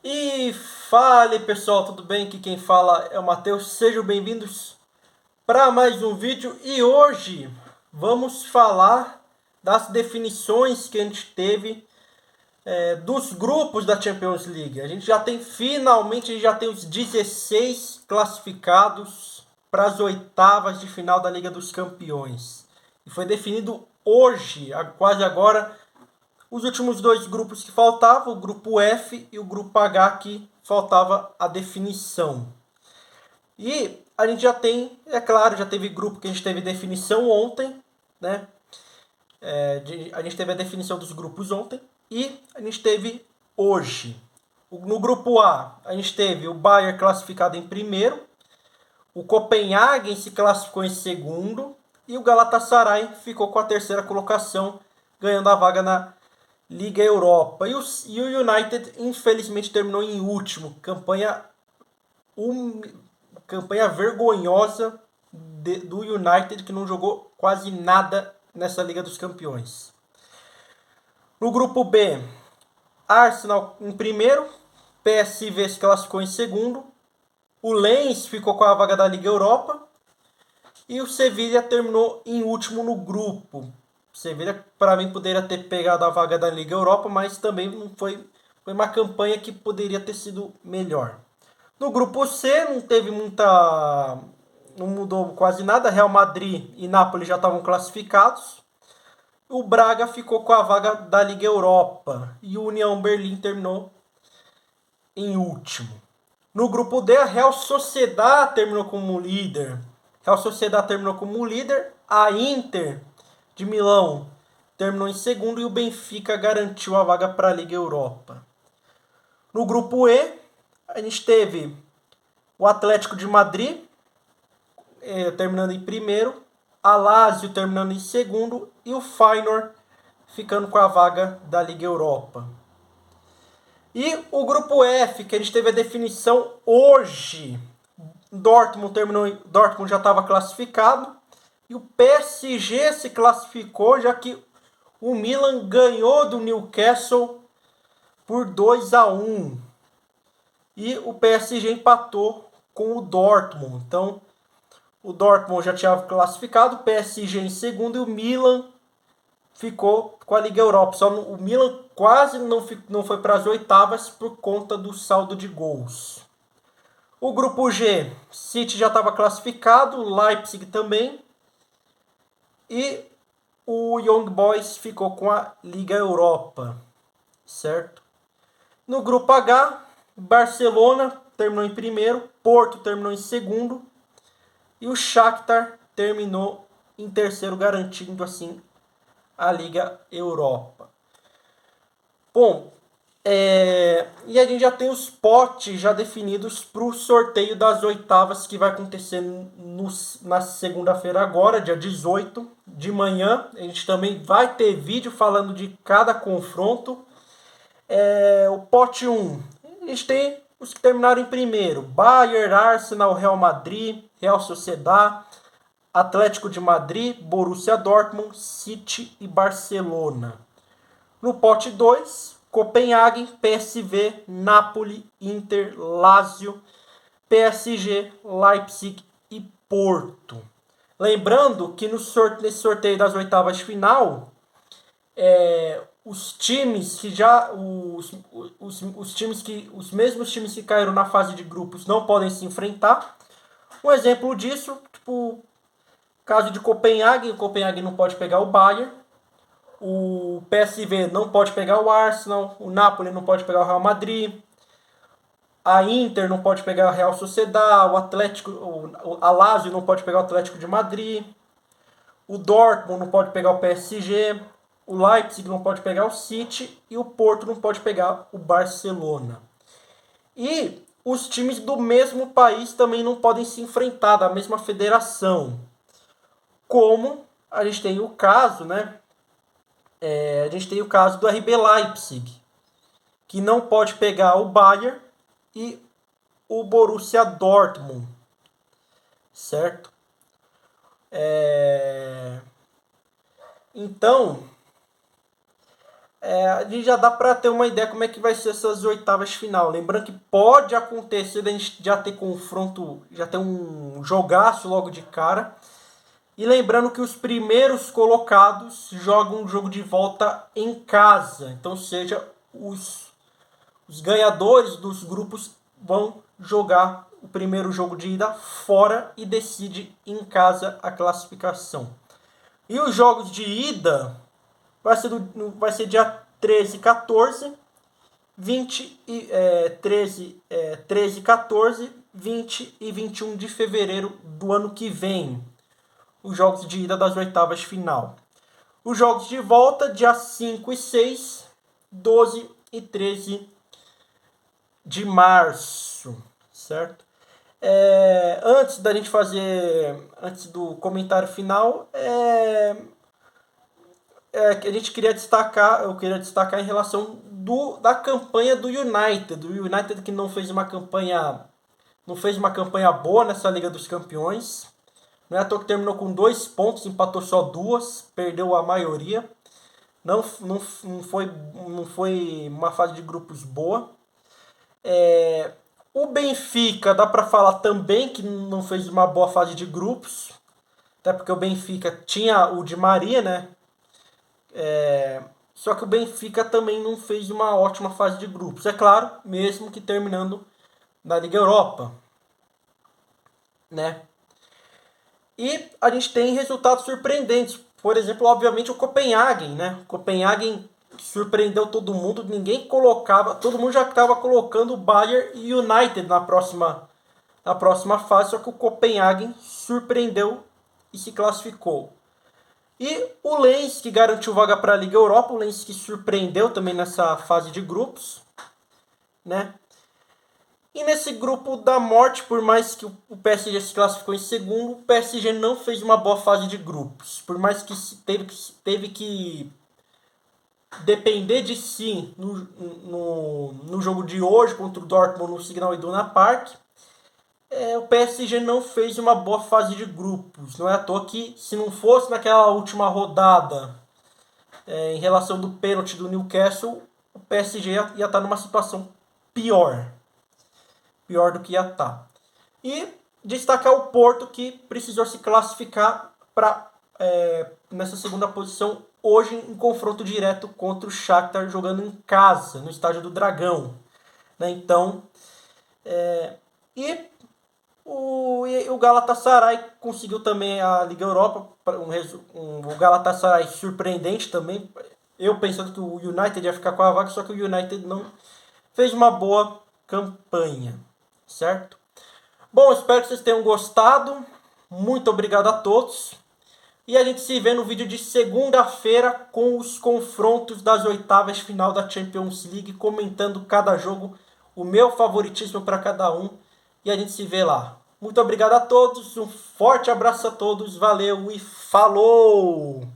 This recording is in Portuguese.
E fale pessoal, tudo bem? Aqui quem fala é o Matheus. Sejam bem-vindos para mais um vídeo e hoje vamos falar das definições que a gente teve dos grupos da Champions League. A gente já tem finalmente os 16 classificados para as oitavas de final da Liga dos Campeões. E foi definido hoje, quase agora, os últimos dois grupos que faltavam, o grupo F e o grupo H, que faltava a definição. E a gente já tem, é claro, já teve grupo que a gente teve definição ontem, né? A gente teve a definição dos grupos ontem e a gente teve hoje. No grupo A, a gente teve o Bayern classificado em primeiro, o Copenhagen se classificou em segundo e o Galatasaray ficou com a terceira colocação, ganhando a vaga na Liga Europa. E o United, infelizmente, terminou em último. Campanha vergonhosa do United, que não jogou quase nada nessa Liga dos Campeões. No grupo B, Arsenal em primeiro, PSV se classificou em segundo, o Lens ficou com a vaga da Liga Europa e o Sevilla terminou em último no grupo. O Sevilla, para mim, poderia ter pegado a vaga da Liga Europa, mas também não foi uma campanha que poderia ter sido melhor. No grupo C não teve muita. Não mudou quase nada. Real Madrid e Napoli já estavam classificados. O Braga ficou com a vaga da Liga Europa. E o União Berlim terminou em último. No grupo D, a Real Sociedad terminou como líder. Real Sociedad terminou como líder. A Inter de Milão terminou em segundo e o Benfica garantiu a vaga para a Liga Europa. No grupo E, a gente teve o Atlético de Madrid terminando em primeiro, a Lazio terminando em segundo e o Feyenoord ficando com a vaga da Liga Europa. E o grupo F, que a gente teve a definição hoje. Dortmund já estava classificado e o PSG se classificou, já que o Milan ganhou do Newcastle por 2-1. E o PSG empatou com o Dortmund. Então, o Dortmund já tinha classificado, o PSG em segundo e o Milan ficou com a Liga Europa. Só o Milan quase não foi para as oitavas por conta do saldo de gols. O grupo G, City já estava classificado, Leipzig também. E o Young Boys ficou com a Liga Europa, certo? No grupo H, Barcelona terminou em primeiro, Porto terminou em segundo e o Shakhtar terminou em terceiro, garantindo assim a Liga Europa. Bom, e a gente já tem os potes já definidos para o sorteio das oitavas que vai acontecer na segunda-feira agora, dia 18 de manhã. A gente também vai ter vídeo falando de cada confronto. O pote 1, a gente tem os que terminaram em primeiro: Bayern, Arsenal, Real Madrid, Real Sociedad, Atlético de Madrid, Borussia Dortmund, City e Barcelona. No pote 2, Copenhagen, PSV, Napoli, Inter, Lazio, PSG, Leipzig e Porto. Lembrando que nesse sorteio das oitavas de final, os times que já os times que os mesmos times que caíram na fase de grupos não podem se enfrentar. Um exemplo disso, tipo, caso de Copenhague, o Copenhague não pode pegar o Bayern, o PSV não pode pegar o Arsenal, o Napoli não pode pegar o Real Madrid, a Inter não pode pegar o Real Sociedad, o Atlético, a Lazio não pode pegar o Atlético de Madrid, o Dortmund não pode pegar o PSG, o Leipzig não pode pegar o City e o Porto não pode pegar o Barcelona. E os times do mesmo país também não podem se enfrentar, da mesma federação. Como a gente tem o caso, né? A gente tem o caso do RB Leipzig, que não pode pegar o Bayern e o Borussia Dortmund, certo? Então, a gente já dá para ter uma ideia como é que vai ser essas oitavas de final. Lembrando que pode acontecer da gente já ter confronto, já ter um jogaço logo de cara. E lembrando que os primeiros colocados jogam um jogo de volta em casa. Então, seja, os ganhadores dos grupos vão jogar o primeiro jogo de ida fora e decide em casa a classificação. E os jogos de ida vai ser dia 13 e 14, 13 e 14, 20 e 21 de fevereiro do ano que vem. Os jogos de ida das oitavas de final. Os jogos de volta, dia 5 e 6, 12 e 13 de março, certo? Antes da gente fazer, antes do comentário final, que a gente queria destacar, eu queria destacar em relação da campanha do United. O United que não fez uma campanha boa nessa Liga dos Campeões. Não é à toa que terminou com 2 pontos, empatou só 2, perdeu a maioria. Não foi uma fase de grupos boa. O Benfica, dá para falar também que não fez uma boa fase de grupos. Até porque o Benfica tinha o Di Maria, né? Só que o Benfica também não fez uma ótima fase de grupos. É claro, mesmo que terminando na Liga Europa, né? E a gente tem resultados surpreendentes. Por exemplo, obviamente o Copenhagen, né? O Copenhagen surpreendeu todo mundo. Ninguém colocava, todo mundo já estava colocando o Bayern e United na próxima fase, só que o Copenhagen surpreendeu e se classificou. E o Lens, que garantiu vaga para a Liga Europa, o Lens que surpreendeu também nessa fase de grupos, né? E nesse grupo da morte, por mais que o PSG se classificou em segundo, o PSG não fez uma boa fase de grupos. Por mais que teve que depender de si no jogo de hoje contra o Dortmund no Signal Iduna Park, o PSG não fez uma boa fase de grupos. Não é à toa que, se não fosse naquela última rodada, em relação do pênalti do Newcastle, o PSG ia estar numa situação pior do que ia estar. E destacar o Porto, que precisou se classificar nessa segunda posição hoje em confronto direto contra o Shakhtar, jogando em casa, no Estádio do Dragão, né? Então, o Galatasaray conseguiu também a Liga Europa, o Galatasaray surpreendente também. Eu pensando que o United ia ficar com a vaga, só que o United não fez uma boa campanha, certo? Bom, espero que vocês tenham gostado. Muito obrigado a todos. E a gente se vê no vídeo de segunda-feira com os confrontos das oitavas de final da Champions League, comentando cada jogo, o meu favoritismo para cada um. E a gente se vê lá. Muito obrigado a todos, um forte abraço a todos, valeu e falou!